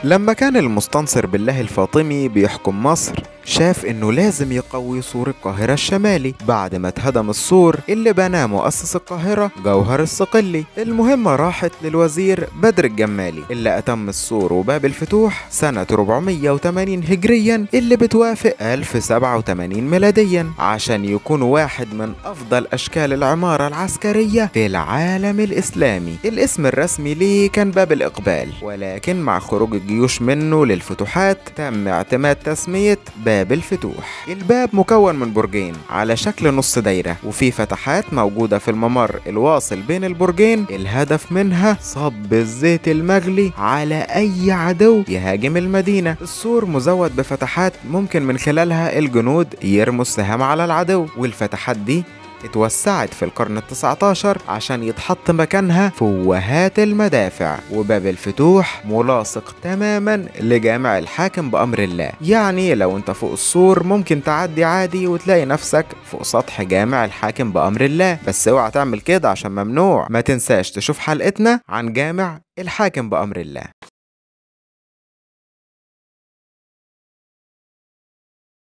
لما كان المستنصر بالله الفاطمي بيحكم مصر، شاف انه لازم يقوي سور القاهرة الشمالي بعد ما اتهدم السور اللي بناه مؤسس القاهرة جوهر الصقلي. المهمة راحت للوزير بدر الجمالي اللي أتم السور وباب الفتوح سنة 480 هجريا اللي بتوافق 1087 ميلاديا، عشان يكون واحد من أفضل أشكال العمارة العسكرية في العالم الإسلامي. الاسم الرسمي ليه كان باب الإقبال، ولكن مع خروج الجيوش منه للفتوحات تم اعتماد تسمية باب الفتوح. الباب مكون من برجين على شكل نص دايرة، وفي فتحات موجودة في الممر الواصل بين البرجين، الهدف منها صب الزيت المغلي على أي عدو يهاجم المدينة. السور مزود بفتحات ممكن من خلالها الجنود يرموا السهام على العدو، والفتحات دي اتوسعت في القرن ال19 عشان يتحط مكانها فوهات المدافع. وباب الفتوح ملاصق تماما لجامع الحاكم بأمر الله، يعني لو انت فوق السور ممكن تعدي عادي وتلاقي نفسك فوق سطح جامع الحاكم بأمر الله، بس اوعى تعمل كده عشان ممنوع. ما تنساش تشوف حلقتنا عن جامع الحاكم بأمر الله.